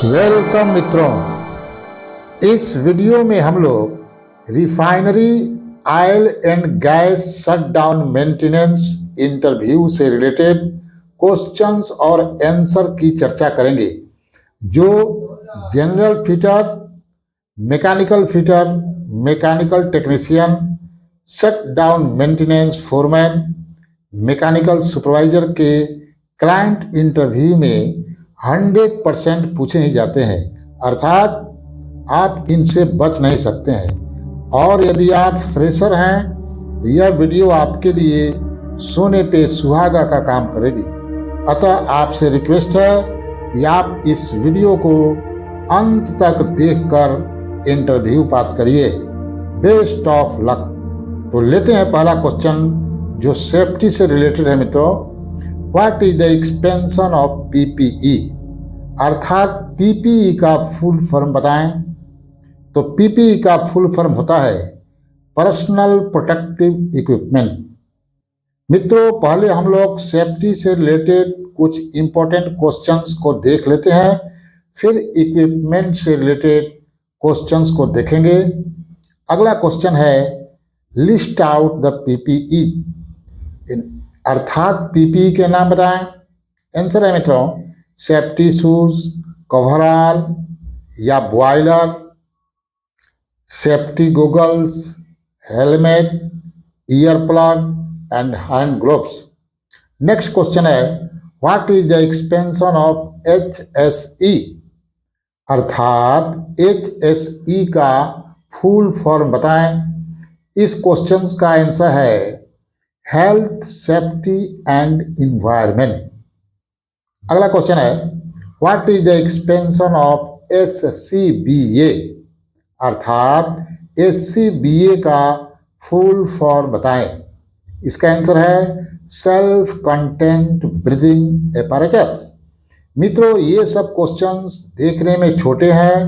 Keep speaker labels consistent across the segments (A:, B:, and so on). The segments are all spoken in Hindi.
A: वेलकम मित्रों, इस वीडियो में हम लोग refinery oil and gas shutdown maintenance interview से रिलेटेड क्वेश्चंस और आंसर की चर्चा करेंगे, जो general fitter, mechanical technician, shutdown maintenance foreman, mechanical supervisor के क्लाइंट इंटरव्यू में 100% पूछे ही जाते हैं। अर्थात आप इनसे बच नहीं सकते हैं। और यदि आप फ्रेशर हैं तो यह वीडियो आपके लिए सोने पे सुहागा का काम करेगी। अतः आपसे रिक्वेस्ट है कि आप इस वीडियो को अंत तक देखकर इंटरव्यू पास करिए। Best of luck. तो लेते हैं पहला क्वेश्चन, जो सेफ्टी से रिलेटेड है मित्रों। What is the expansion of PPE? अर्थात पीपीई का फुल फॉर्म बताएं। तो पीपीई का फुल फॉर्म होता है पर्सनल प्रोटेक्टिव इक्विपमेंट। मित्रों, पहले हम लोग सेफ्टी से रिलेटेड कुछ इंपॉर्टेंट क्वेश्चंस को देख लेते हैं, फिर इक्विपमेंट से रिलेटेड क्वेश्चंस को देखेंगे। अगला क्वेश्चन है लिस्ट आउट द पीपीई। अर्थात पीपीई के नाम बताएं। आंसर है मित्रों सेफ्टी शूज, कवरऑल या boiler, safety goggles, helmet, ear plug and hand gloves. Next question है what is the expansion of HSE? अर्थात एचएसई का फुल फॉर्म बताएं। इस क्वेश्चन का आंसर है हेल्थ, सेफ्टी एंड इन्वायरमेंट। अगला क्वेश्चन है what is the expansion of SCBA? अर्थात एससीबीए का फुल फॉर्म बताएं। इसका आंसर है सेल्फ कंटेंट ब्रीदिंग एपरेटस। मित्रों, ये सब क्वेश्चंस देखने में छोटे हैं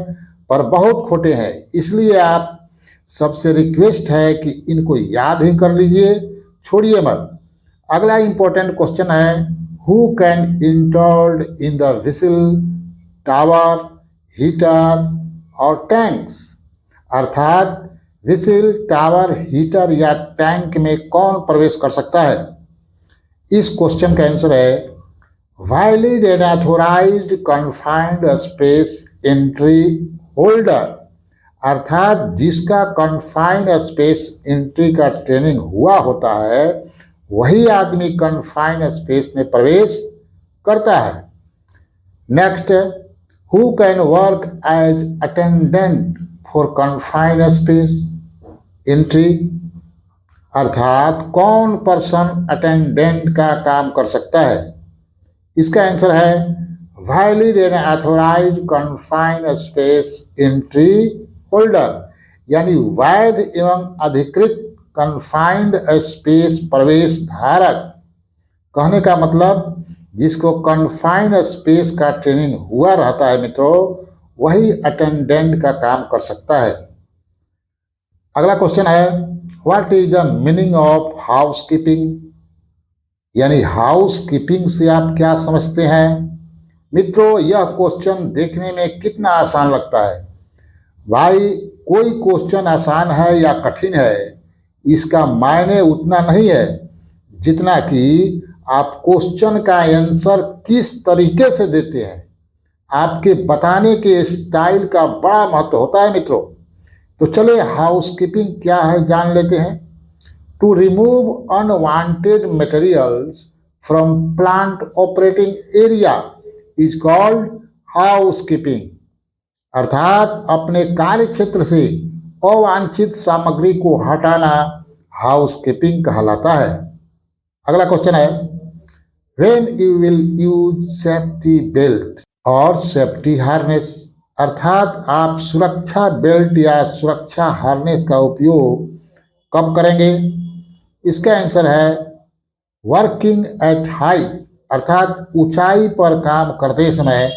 A: पर बहुत खोटे हैं, इसलिए आप सबसे रिक्वेस्ट है कि इनको याद ही कर लीजिए, छोड़िए मत। अगला इंपॉर्टेंट क्वेश्चन है Who can installed in the vessel, tower, heater और टैंक्स? अर्थात विसिल, टावर, हीटर या टैंक में कौन प्रवेश कर सकता है? इस क्वेश्चन का आंसर है valid and authorised confined space entry holder. अर्थात जिसका कन्फाइंड स्पेस एंट्री का ट्रेनिंग हुआ होता है वही आदमी कन्फाइंड स्पेस में प्रवेश करता है। Next, who can work as attendant for confined space entry? अर्थात कौन पर्सन अटेंडेंट का काम कर सकता है? इसका आंसर है valid and authorised confined space entry holder, यानी वैध एवं अधिकृत कन्फाइंड स्पेस प्रवेश धारक। कहने का मतलब जिसको कन्फाइंड स्पेस का ट्रेनिंग हुआ रहता है मित्रों, वही अटेंडेंट का काम कर सकता है। अगला क्वेश्चन है what is the meaning of housekeeping? यानी हाउसकीपिंग से आप क्या समझते हैं? मित्रों, यह क्वेश्चन देखने में कितना आसान लगता है। भाई, कोई क्वेश्चन आसान है या कठिन है इसका मायने उतना नहीं है जितना कि आप क्वेश्चन का आंसर किस तरीके से देते हैं। आपके बताने के स्टाइल का बड़ा महत्व होता है मित्रों। तो चले हाउसकीपिंग क्या है जान लेते हैं। To remove unwanted materials from plant operating area is called housekeeping. अर्थात अपने कार्य क्षेत्र से अवांछित सामग्री को हटाना हाउसकीपिंग कहलाता है। अगला क्वेश्चन है when you will use safety belt और सेफ्टी हार्नेस? अर्थात आप सुरक्षा बेल्ट या सुरक्षा हार्नेस का उपयोग कब करेंगे? इसका आंसर है वर्किंग एट हाइट। अर्थात ऊंचाई पर काम करते समय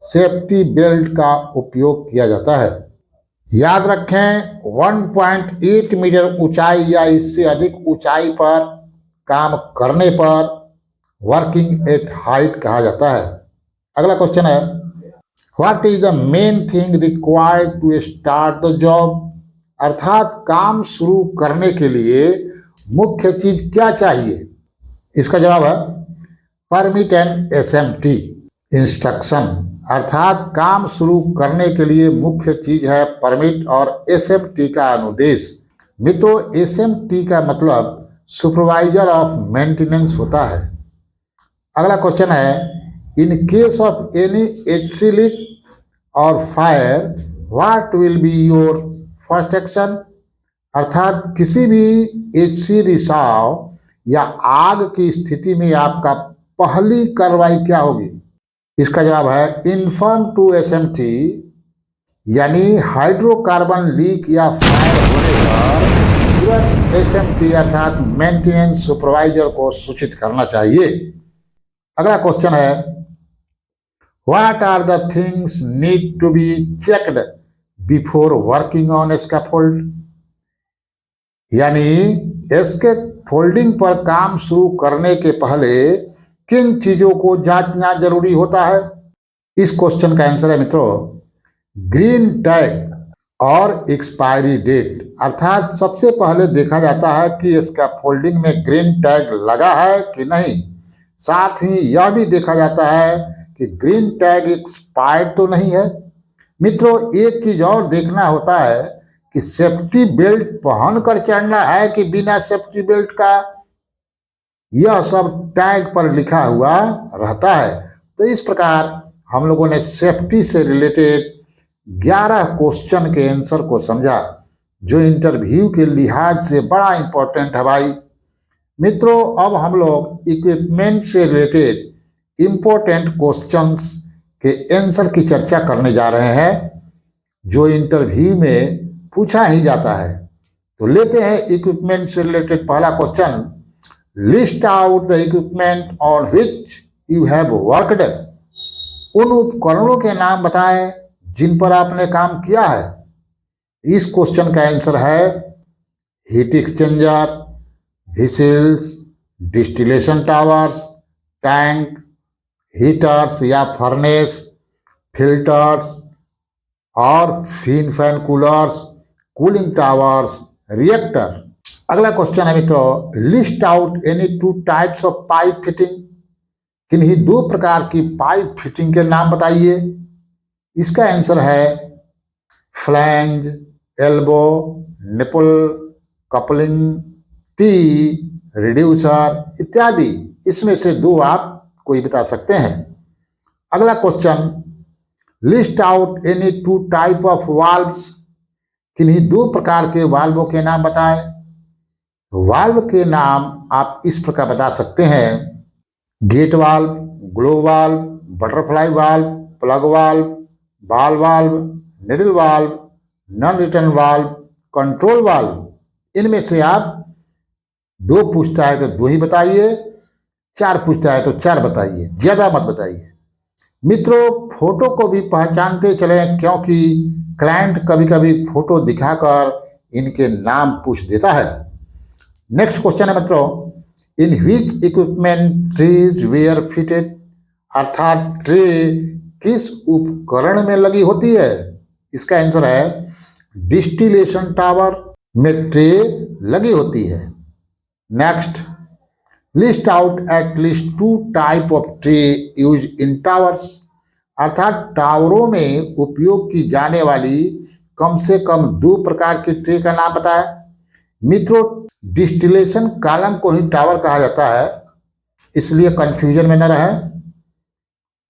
A: सेफ्टी बेल्ट का उपयोग किया जाता है। याद रखें 1.8 मीटर ऊंचाई या इससे अधिक ऊंचाई पर काम करने पर वर्किंग एट हाइट कहा जाता है। अगला क्वेश्चन है what is the main thing required to start the job, अर्थात काम शुरू करने के लिए मुख्य चीज क्या चाहिए। इसका जवाब है परमिट एंड एसएमटी इंस्ट्रक्शन, अर्थात काम शुरू करने के लिए मुख्य चीज है परमिट और एसएमटी का अनुदेश। मित्रों, एसएमटी का मतलब सुपरवाइजर ऑफ मेंटेनेंस होता है। अगला क्वेश्चन है, in case of any HC leak और fire what will be your first action, अर्थात किसी भी एचसी रिसाव या आग की स्थिति में आपका पहली कार्रवाई क्या होगी। इसका जवाब है इन्फॉर्म टू एसएमटी, यानी हाइड्रोकार्बन लीक या फायर होने पर तुरंत एसएमटी अर्थात मेंटेनेंस सुपरवाइजर को सूचित करना चाहिए। अगला क्वेश्चन है, what are the things need to be checked before working on scaffold, यानी स्कैफोल्डिंग पर काम शुरू करने के पहले किन चीजों को जांचना जरूरी होता है। इस क्वेश्चन का आंसर है मित्रों ग्रीन टैग और एक्सपायरी डेट, अर्थात सबसे पहले देखा जाता है कि स्कैफोल्डिंग में ग्रीन टैग लगा है कि नहीं, साथ ही यह भी देखा जाता है कि ग्रीन टैग एक्सपायर्ड तो नहीं है। मित्रों, एक चीज और देखना होता है कि सेफ्टी बेल्ट पहन कर चढ़ना है कि बिना सेफ्टी बेल्ट का, यह सब टैग पर लिखा हुआ रहता है। तो इस प्रकार हम लोगों ने सेफ्टी से रिलेटेड 11 क्वेश्चन के आंसर को समझा, जो इंटरव्यू के लिहाज से बड़ा इंपॉर्टेंट है भाई। मित्रों, अब हम लोग इक्विपमेंट से रिलेटेड इंपॉर्टेंट क्वेश्चंस के आंसर की चर्चा करने जा रहे हैं, जो इंटरव्यू में पूछा ही जाता है। तो लेते हैं इक्विपमेंट से रिलेटेड पहला question, list out the equipment on which you have worked, उन उपकरणों के नाम बताएं जिन पर आपने काम किया है। इस क्वेश्चन का आंसर है heat exchanger, vessels, distillation towers, tank, heaters या फर्नेस, फिल्टर्स और fin fan coolers, cooling towers, reactor. अगला क्वेश्चन है मित्रों, list out any 2 types of pipe fitting, किन्हीं 2 प्रकार की पाइप फिटिंग के नाम बताइए। इसका आंसर है flange, elbow, nipple, coupling, T, reducer इत्यादि। इसमें से 2 आप कोई बता सकते हैं। अगला question, list out any 2 type of valves, किन्हीं 2 प्रकार के वाल्वों के नाम बताएं। वाल्व के नाम आप इस प्रकार बता सकते हैं, gate valve, globe valve, butterfly valve, plug valve, ball valve, needle valve, non return valve, control valve. इनमें से आप 2 पूछता है तो 2 ही बताइए, 4 पूछता है तो 4 बताइए, ज्यादा मत बताइए। मित्रों, फोटो को भी पहचानते चलें, क्योंकि क्लाइंट कभी कभी फोटो दिखाकर इनके नाम पूछ देता है। नेक्स्ट क्वेश्चन है मित्रों, in which equipment trays were fitted, अर्थात ट्रे किस उपकरण में लगी होती है। इसका आंसर है डिस्टिलेशन टावर में ट्रे लगी होती है। Next, list out at least 2 type of tray use in towers, अर्थात टावरों में उपयोग की जाने वाली कम से कम 2 प्रकार की ट्रे का नाम बताएं। मित्रों, डिस्टिलेशन कॉलम को ही टावर कहा जाता है, इसलिए कंफ्यूजन में न रहे।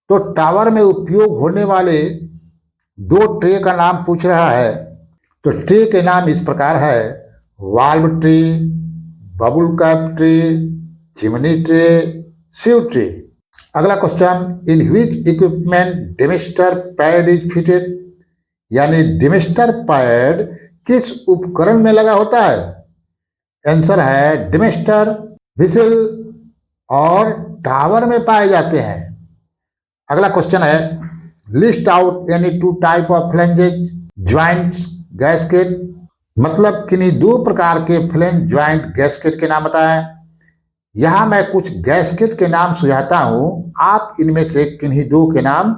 A: तो टावर में उपयोग होने वाले 2 ट्रे का नाम पूछ रहा है, तो ट्रे के नाम इस प्रकार है, valve tray, bubble cap tray, chimney tray, sieve tray. अगला question, in which equipment demister pad is fitted, यानी डेमिस्टर पैड किस उपकरण में लगा होता है। आंसर है डेमिस्टर, व्हिसल और टावर में पाए जाते हैं। अगला क्वेश्चन है, list out any 2 type of phalanges joints gasket, मतलब किन्हीं 2 प्रकार के फ्लेंज ज्वाइंट गैस्केट के नाम बताएं। यहां मैं कुछ गैस्केट के नाम सुझाता हूं, आप इनमें से किन्हीं 2 के नाम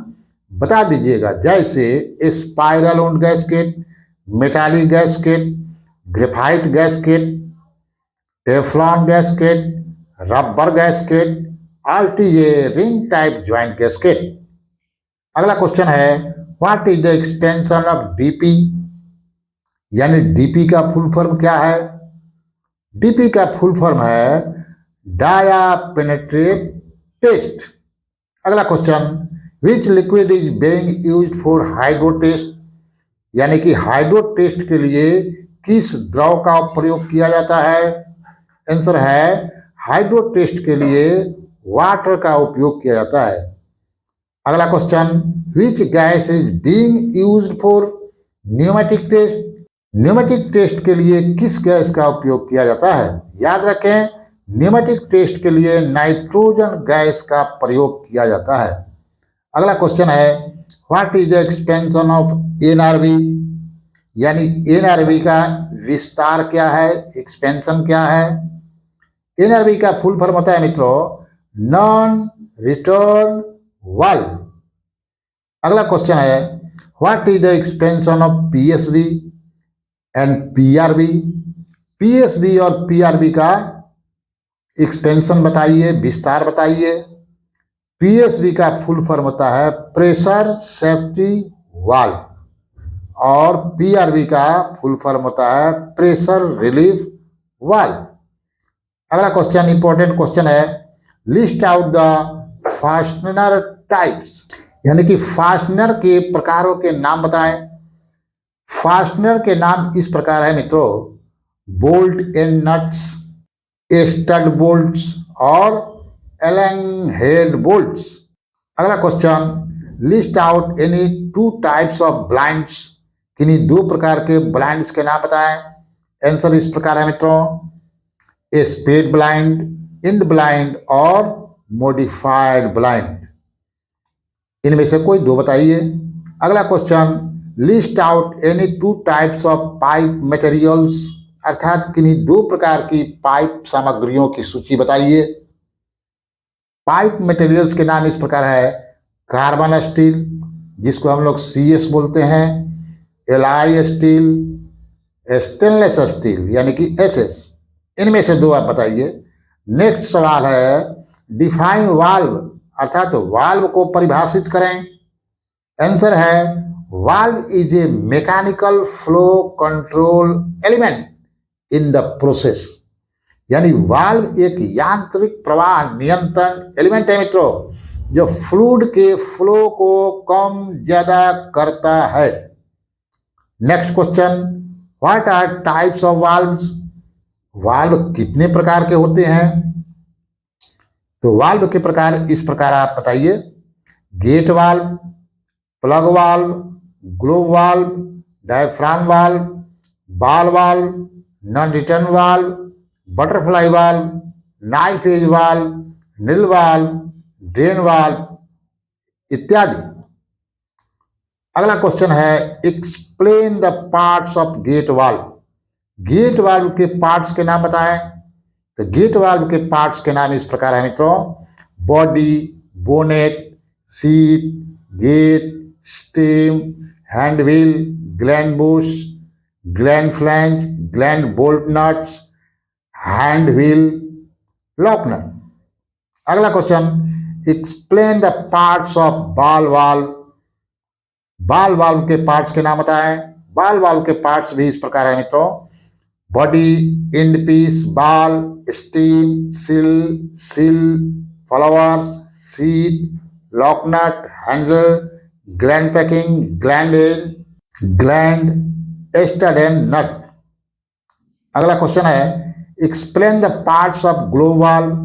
A: बता दीजिएगा, जैसे spiral wound gasket, metallic gasket, graphite gasket, Teflon gasket, rubber gasket, RTJ ring type joint gasket. अगला क्वेश्चन है, what is the expansion of DP, यानी डीपी का फुल फॉर्म क्या है? डीपी का फुल फॉर्म है डाया पेनेट्रेट टेस्ट। अगला question, which liquid is being used for hydro test, यानी कि हाइड्रो टेस्ट के लिए किस द्रव का प्रयोग किया जाता है? आंसर है, हाइड्रो टेस्ट के लिए वाटर का उपयोग किया जाता है। अगला question, which gas is being used for pneumatic test, pneumatic test के लिए किस गैस का उपयोग किया जाता है? याद रखें, न्यूमेटिक टेस्ट के लिए नाइट्रोजन गैस का प्रयोग किया जाता है। अगला क्वेश्चन है, what is the expansion of NRV, यानी एनआरवी का विस्तार क्या है, एक्सपेंशन क्या है? एनआरवी का फुल फॉर्म होता है मित्रों नॉन रिटर्न वाल्व। अगला क्वेश्चन है, what is the expansion of PSV and PRB, PSV और पीआरबी का एक्सपेंशन बताइए, विस्तार बताइए। पीएसवी का फुल फॉर्म होता है प्रेशर सेफ्टी वाल्व और पीआरबी का फुल फॉर्म होता है प्रेशर रिलीफ वाल्व। अगला क्वेश्चन इंपॉर्टेंट क्वेश्चन है, list out the fastener types, यानी कि फास्टनर के प्रकारों के नाम बताएं। फास्टनर के नाम इस प्रकार है मित्रों, bolt and nuts, stud bolts और एलन हेड बोल्ट्स। अगला question, list out any two types of blinds, किन्हीं दो प्रकार के ब्लाइंड्स के नाम बताएं। आंसर इस प्रकार है मित्रों, स्पेड ब्लाइंड, इंड ब्लाइंड और मॉडिफाइड ब्लाइंड। इनमें से कोई दो बताइए। अगला question, list out any two types of pipe materials, अर्थात किन्हीं दो प्रकार की पाइप सामग्रियों की सूची बताइए। पाइप मटेरियल्स के नाम इस प्रकार है, कार्बन स्टील जिसको हम लोग CS बोलते हैं, एलआई स्टील, स्टेनलेस स्टील यानी कि SS। इनमें से दो आप बताइए। नेक्स्ट सवाल है, डिफाइन वाल्व, अर्थात वाल्व को परिभाषित करें। आंसर है, valve is a mechanical flow control element in the process, यानी वाल्व एक यांत्रिक प्रवाह नियंत्रण एलिमेंट है मित्रों, जो फ्लूइड के फ्लो को कम ज्यादा करता है। Next question, what are types of valves, valve कितने प्रकार के होते हैं? तो वाल्व के प्रकार इस प्रकार आप बताइए, gate valve, plug valve, globe valve, diaphragm valve, ball valve, non return valve, butterfly valve, knife edge valve, needle valve, drain valve इत्यादि। अगला क्वेश्चन है, explain the parts of gate valve, gate valve के पार्ट्स के नाम बताएं। तो गेट वाल्व के पार्ट्स के नाम इस प्रकार है मित्रों, body, bonnet, seat, gate, stem, hand wheel, gland bush, gland flange, gland bolt nuts, hand wheel, lock nut. अगला question, explain the parts of ball valve, ball valve के पार्ट्स के नाम बताएं। बॉल वाल्व के पार्ट्स भी इस प्रकार है मित्रों, body, end piece, ball, stem, seal, flowers, seat, lock nut, handle, gland packing, gland edge, gland, stud and nut. अगला क्वेश्चन है, explain the parts of globe valve,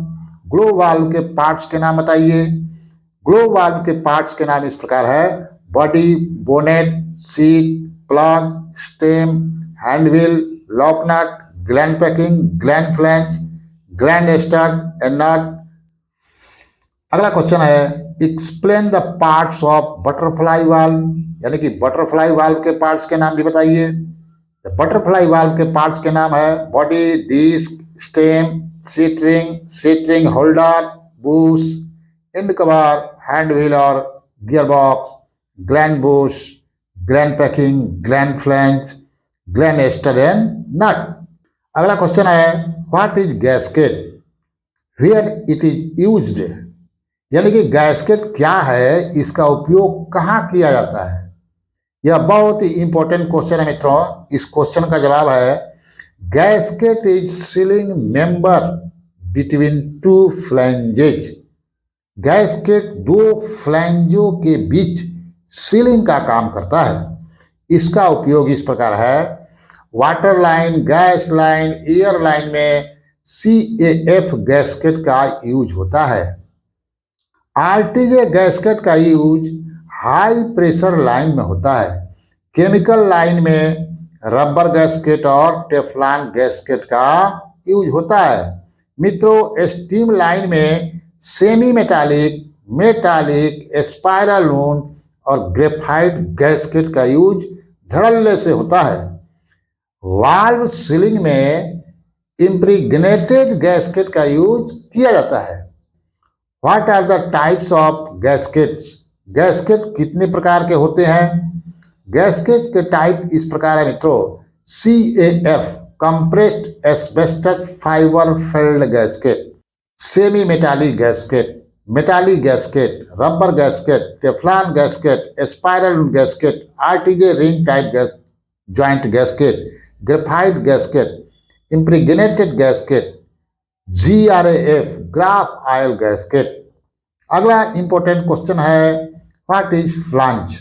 A: globe valve के पार्ट्स के नाम बताइए। ग्लोब वाल्व के पार्ट्स के नाम इस प्रकार है, body, bonnet, seat, plug, stem, hand wheel, lock nut, gland packing, gland flange, gland stud and nut. अगला क्वेश्चन है, explain the parts of butterfly valve, यानी कि बटरफ्लाई वाल्व के पार्ट्स के नाम भी बताइए। बटरफ्लाई वाल्व के पार्ट्स के नाम है, body, disc, stem, seat ring holder, bush, end cover, hand wheel और gear box gland bush, gland packing, gland flange, gland aster and nut. अगला क्वेश्चन है what is gasket, where it is used, यानी कि गैस्केट क्या है, इसका उपयोग कहाँ किया जाता है। यह बहुत ही इंपॉर्टेंट क्वेश्चन है मित्रों। इस क्वेश्चन का जवाब है gasket is sealing member between two flanges. Gasket दो फ्लैंजों के बीच सीलिंग का काम करता है। इसका उपयोग इस प्रकार है, water line, gas line, air line में CAF गैस्केट का यूज होता है। आरटीजे गैस्केट का यूज हाई प्रेशर लाइन में होता है। केमिकल लाइन में रबर गैस्केट और टेफ्लॉन गैस्केट का यूज होता है। मित्रों, स्टीम लाइन में सेमी मेटालिक, मेटालिक, स्पाइरलून और ग्रेफाइट गैस्केट का यूज धड़ल्ले से होता है। वाल्व सीलिंग में इम्प्रीग्नेटेड गैस्केट का यूज किया जाता है। What are the types of gaskets, gasket कितने प्रकार के होते हैं। गैस्केट के टाइप इस प्रकार है मित्रों, CAF compressed asbestos fibre filled gasket, semi metallic gasket, metallic gasket, rubber gasket, Teflon gasket, spiral gasket, RTJ ring type gas joint gasket, graphite gasket, impregnated gasket, GRAF graph oil gasket. अगला इंपॉर्टेंट क्वेश्चन है what is flange,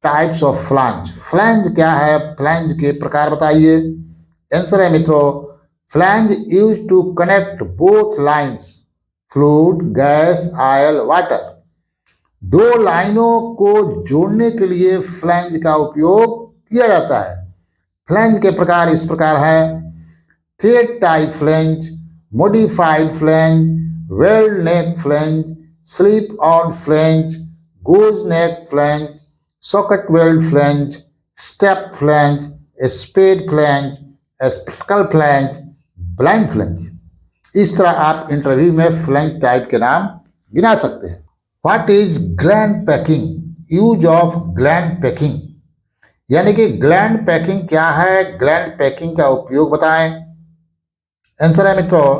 A: types of flange. Flange क्या है, फ्लैंज के प्रकार बताइए। आंसर है मित्रों, flange use to connect both lines, fluid, gas, oil, water. दो लाइनों को जोड़ने के लिए फ्लैंज का उपयोग किया जाता है। फ्लैंज के प्रकार इस प्रकार है, thread type flange, modified flange, weld neck flange, slip on flange, gauge neck flange, socket weld flange, step flange, spade flange, spectacle flange, blind flange। इस तरह आप इंटरव्यू में फ्लैंज टाइप के नाम गिना सकते हैं। What is gland packing, use of gland packing, यानी कि ग्लैंड पैकिंग क्या है, ग्लैंड पैकिंग का उपयोग बताएं। आंसर है मित्रों,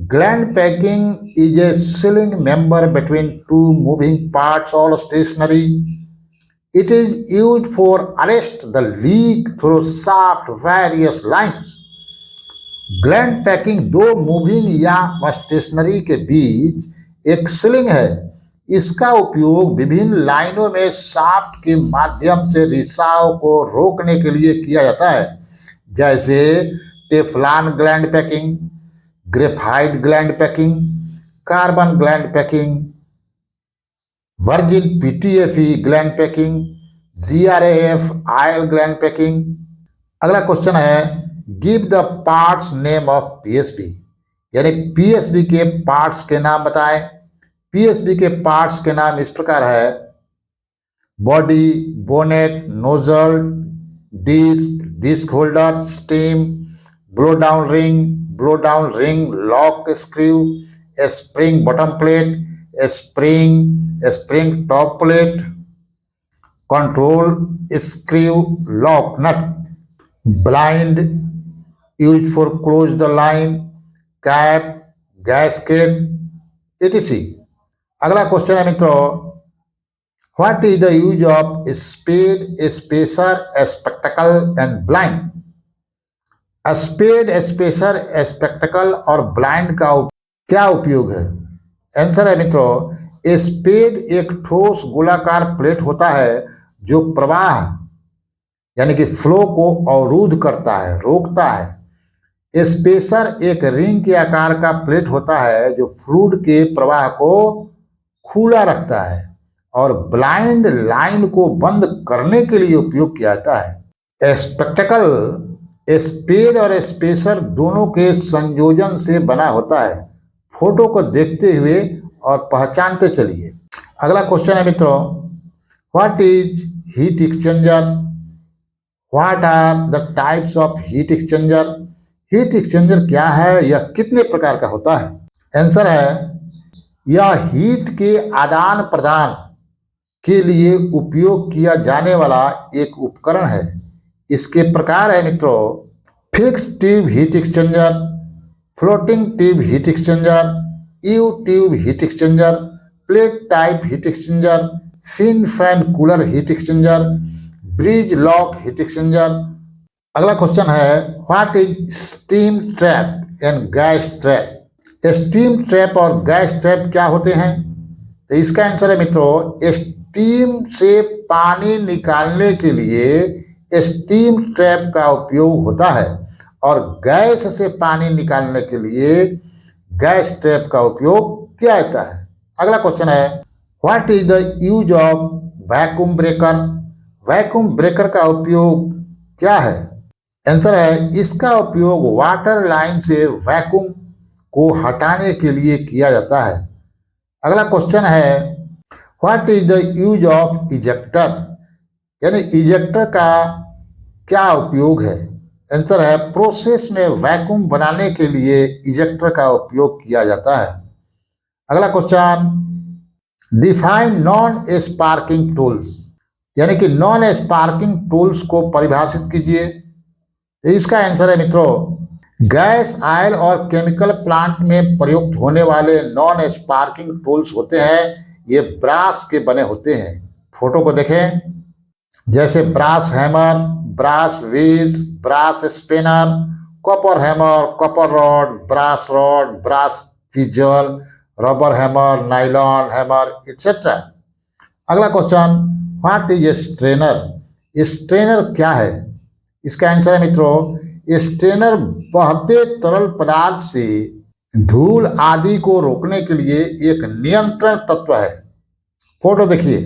A: gland packing is a sealing member between two moving parts और stationary. It is used for arrest the leak through shaft various lines. Gland packing दो मूविंग या स्टेशनरी के बीच एक सीलिंग है। इसका उपयोग विभिन्न लाइनों में शाफ्ट के माध्यम से रिसाव को रोकने के लिए किया जाता है, जैसे Teflon gland packing, graphite gland packing, carbon gland packing, virgin PTFE gland packing, GRAF oil gland packing. अगला क्वेश्चन है give the parts name of PSB, यानी PSB के पार्ट्स के नाम बताएं। PSB के पार्ट्स के नाम इस प्रकार है, body, bonnet, nozzle, disc, disc holder, steam, blow down ring, lock screw, a spring bottom plate, a spring top plate, control screw, lock nut, blind used for close the line, cap, gasket, etc। अगला क्वेश्चन है मित्रों, what is the use of spade, spacer, spectacle and blind. Spade, spacer, spectacle और ब्लाइंड का क्या उपयोग है। आंसर है मित्रों, स्पेड एक ठोस गोलाकार प्लेट होता है जो प्रवाह यानी कि फ्लो को अवरुद्ध करता है, रोकता है। स्पेसर एक रिंग के आकार का प्लेट होता है जो फ्लूइड के प्रवाह को खुला रखता है, और ब्लाइंड लाइन को बंद करने के लिए उपयोग किया जाता है। स्पेक्टिकल स्पेड और स्पेसर दोनों के संयोजन से बना होता है। फोटो को देखते हुए और पहचानते चलिए। अगला क्वेश्चन है मित्रों, what is heat exchanger, what are the types of heat exchanger. Heat exchanger क्या है, यह कितने प्रकार का होता है। आंसर है, यह हीट के आदान प्रदान के लिए उपयोग किया जाने वाला एक उपकरण है। इसके प्रकार है मित्रों, fix tube heat exchanger, floating tube heat exchanger, U tube heat exchanger, plate type heat exchanger, fin fan cooler heat exchanger, bridge lock heat exchanger. अगला क्वेश्चन है, what is steam trap and gas trap? Steam trap और गैस ट्रैप क्या होते हैं? तो इसका आंसर है मित्रों, स्टीम से पानी निकालने के लिए स्टीम ट्रैप का उपयोग होता है और गैस से पानी निकालने के लिए गैस ट्रैप का उपयोग किया जाता है। अगला क्वेश्चन है, what is the use of vacuum breaker? Vacuum breaker का उपयोग क्या है? आंसर है, इसका उपयोग वाटर लाइन से वैक्यूम को हटाने के लिए किया जाता है। अगला क्वेश्चन है, what is the use of ejector? यानी इजेक्टर का क्या उपयोग है? आंसर है, प्रोसेस में वैक्यूम बनाने के लिए इजेक्टर का उपयोग किया जाता है। अगला question, define non sparking tools, यानी कि नॉन स्पार्किंग टूल्स को परिभाषित कीजिए। तो इसका आंसर है मित्रों, गैस, ऑयल और केमिकल प्लांट में प्रयुक्त होने वाले नॉन स्पार्किंग टूल्स होते हैं, ये ब्रास के बने होते हैं। फोटो को देखें, जैसे brass hammer, brass wedge, brass spinner, copper hammer, copper rod, brass chisel, rubber hammer, nylon hammer etcetera. अगला question, what is strainer? Strainer क्या है? इसका आंसर है मित्रों, स्ट्रेनर बहते तरल पदार्थ से धूल आदि को रोकने के लिए एक नियंत्रण तत्व है। फोटो देखिए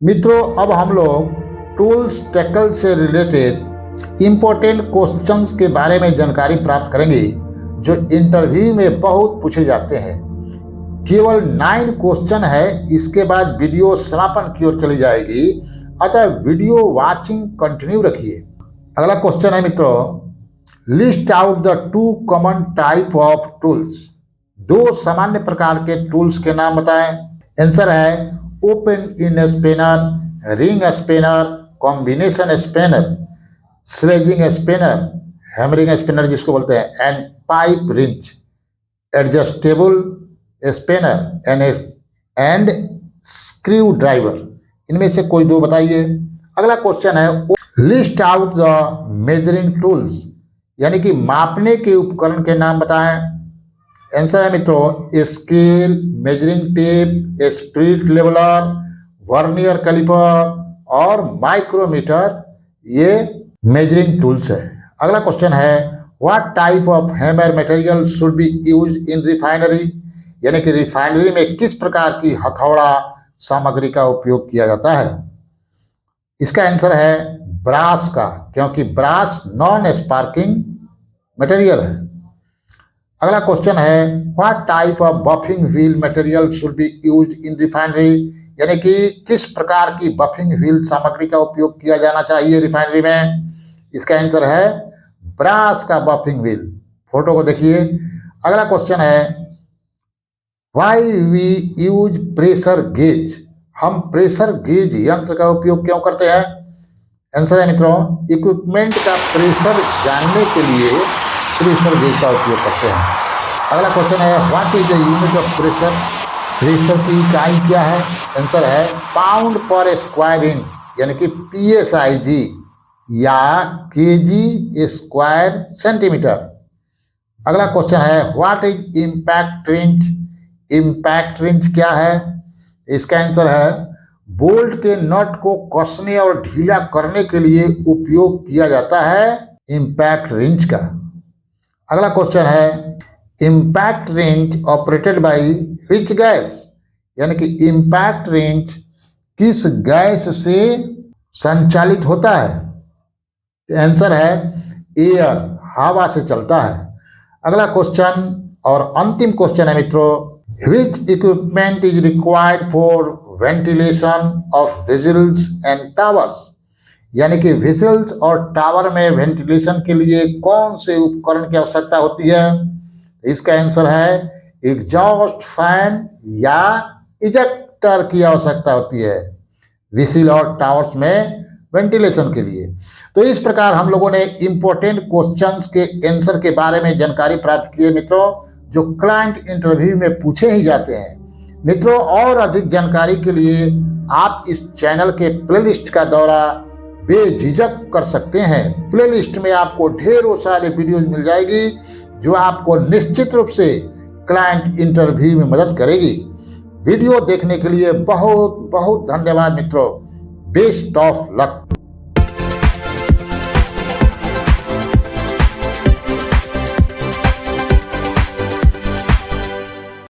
A: मित्रों, अब हम लोग टूल्स टैकल से रिलेटेड इंपॉर्टेंट क्वेश्चंस के बारे में जानकारी प्राप्त करेंगे जो इंटरव्यू में बहुत पूछे जाते हैं। केवल 9 क्वेश्चन है, इसके बाद वीडियो समापन की ओर चली जाएगी, अतः वीडियो वॉचिंग कंटिन्यू रखिए। अगला क्वेश्चन है मित्रों, list out the 2 common type of tools. 2 सामान्य प्रकार के टूल्स के नाम बताएं। आंसर है, open in spinner, ring spinner, combination spinner, sledging spinner, hammering spinner जिसको बोलते हैं, and pipe wrench, adjustable spinner and screw driver. इनमें से कोई 2 बताइए। अगला क्वेश्चन है, list out the measuring tools, यानी कि मापने के उपकरण के नाम बताएं। आंसर है मित्रों, scale, measuring tape, spirit leveler, vernier caliper और माइक्रोमीटर, ये मेजरिंग टूल्स है। अगला क्वेश्चन है, what type of hammer material should be used in refinery? यानी कि रिफाइनरी में किस प्रकार की हथौड़ा सामग्री का उपयोग किया जाता है? इसका आंसर है ब्रास का, क्योंकि ब्रास नॉन स्पार्किंग मटेरियल है। अगला क्वेश्चन है, what type of buffing wheel material should be used in refinery? यानी कि किस प्रकार की बफिंग व्हील सामग्री का उपयोग किया जाना चाहिए रिफाइनरी में? इसका आंसर है ब्रास का बफिंग व्हील। फोटो को देखिए। अगला क्वेश्चन है, why we use pressure gauge? हम प्रेशर गेज यंत्र का उपयोग क्यों करते हैं? आंसर है मित्रों, इक्विपमेंट का प्रेशर जानने के लिए प्रेशर गेज का उपयोग करते हैं। अगला क्वेश्चन है, what is the unit of pressure? Pressure की इकाई क्या है? आंसर है पाउंड पर स्क्वायर इंच, यानी कि PSIG या kg स्क्वायर सेंटीमीटर। अगला क्वेश्चन है, what is impact wrench? Impact wrench क्या है? इसका आंसर है बोल्ट के नट को कसने और ढीला करने के लिए उपयोग किया जाता है इम्पैक्ट रिंच का। अगला क्वेश्चन है, impact wrench operated by which gas? यानी कि इम्पैक्ट रिंच किस गैस से संचालित होता है? आंसर है एयर, हवा से चलता है। अगला क्वेश्चन और अंतिम क्वेश्चन है मित्रों, which equipment is required for ventilation of vessels and towers? यानी कि वेसल्स और टावर में वेंटिलेशन के लिए कौन से उपकरण की आवश्यकता होती है? इसका आंसर है एग्जॉस्ट फैन या इजेक्टर की आवश्यकता होती है। व्हीसिल और टावर्स में वेंटिलेशन के लिए। तो इस प्रकार हम लोगों ने इंपॉर्टेंट क्वेश्चंस के आंसर के बारे में जानकारी प्राप्त की है मित्रों, जो क्लाइंट इंटरव्यू में पूछे ही जाते हैं। मित्रों, और अधिक जानकारी के लिए आप इस चैनल के प्लेलिस्ट का दौरा बेझिझक कर सकते हैं। प्लेलिस्ट में आपको ढेरों सारे वीडियोज मिल जाएगी जो आपको निश्चित रूप से क्लाइंट इंटरव्यू में मदद करेगी। वीडियो देखने के लिए बहुत बहुत धन्यवाद मित्रों। Best of luck.